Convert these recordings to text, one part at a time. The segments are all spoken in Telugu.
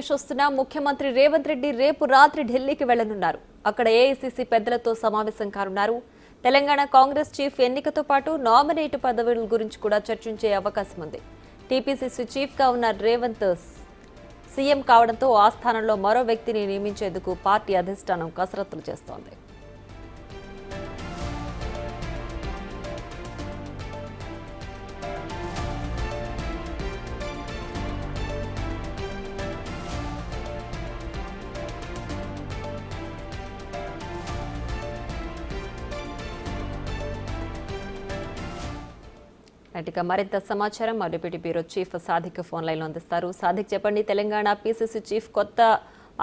న్యూస్ చూస్తున్న ముఖ్యమంత్రి రేవంత్ రెడ్డి రేపు రాత్రి ఢిల్లీకి వెళ్లనున్నారు. అక్కడ ఏఐసీసీ పెద్దలతో సమావేశం కానున్నారు. తెలంగాణ కాంగ్రెస్ చీఫ్ ఎన్నికతో పాటు నామినేట్ పదవుల గురించి కూడా చర్చించే అవకాశం ఉంది. టీపీసీసీ చీఫ్ గా ఉన్న రేవంత్ సీఎం కావడంతో ఆ స్థానంలో మరో వ్యక్తిని నియమించేందుకు పార్టీ అధిష్టానం కసరత్తులు చేస్తోంది. ఇక మరింత సమాచారం మా deputy bureau chief Sadiq phone line లో అందిస్తారు. సాదిక్, చెప్పండి, తెలంగాణ పీసీసీ చీఫ్ కొత్త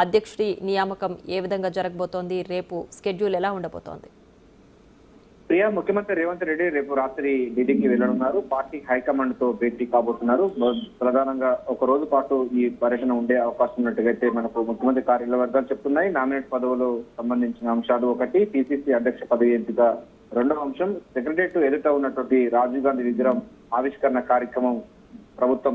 అధ్యక్షుడి నియామకం ఏ విధంగా జరగబోతోంది? రేపు స్కెడ్యూల్ ఎలా ఉండబోతోంది? ప్రియా, ముఖ్యమంత్రి రేవంత్ రెడ్డి రేపు రాత్రి ఢిల్లీకి వెళ్లనున్నారు. పార్టీ హైకమాండ్ తో భేటీ కాబోతున్నారు. ప్రధానంగా ఒక రోజు పాటు ఈ పర్యటన ఉండే అవకాశం ఉన్నట్టుగా మనకు ముఖ్యమంత్రి కార్యాలయ వర్గాలు చెప్తున్నాయి. నామినేట్ పదవులు సంబంధించిన అంశాలు ఒకటి, పిసిసి అధ్యక్ష పదవి ఎంపిక రెండవ అంశం, సెక్రటరియట్ ఎదుట ఉన్నటువంటి రాజీవ్ గాంధీ విగ్రహం ఆవిష్కరణ కార్యక్రమం ప్రభుత్వం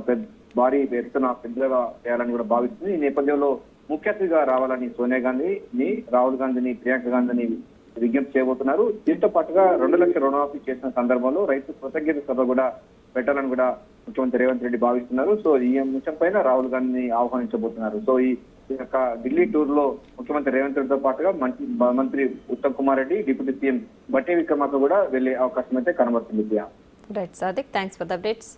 భారీ ఎత్తున పెద్దగా చేయాలని కూడా భావిస్తుంది. ఈ నేపథ్యంలో ముఖ్య అతిథిగా రావాలని సోనియా గాంధీని, రాహుల్ గాంధీని, ప్రియాంక గాంధీని విజ్ఞప్తి చేయబోతున్నారు. దీంతో పాటుగా 2 లక్షల రుణమాఫీ చేసిన సందర్భంలో రైతు కృతజ్ఞత సభ కూడా పెట్టాలని కూడా ముఖ్యమంత్రి రేవంత్ రెడ్డి భావిస్తున్నారు. సో ఈ అంశం పైన రాహుల్ గాంధీని ఆహ్వానించబోతున్నారు. సో ఈ యొక్క ఢిల్లీ టూర్ లో ముఖ్యమంత్రి రేవంత్ రెడ్డితో పాటుగా మంత్రి ఉత్తమ్ కుమార్ రెడ్డి, డిప్యూటీ సీఎం బట్టి విక్రమార్క కూడా వెళ్లే అవకాశం అయితే కనబడుతుంది. Right Sadiq, thanks for the updates.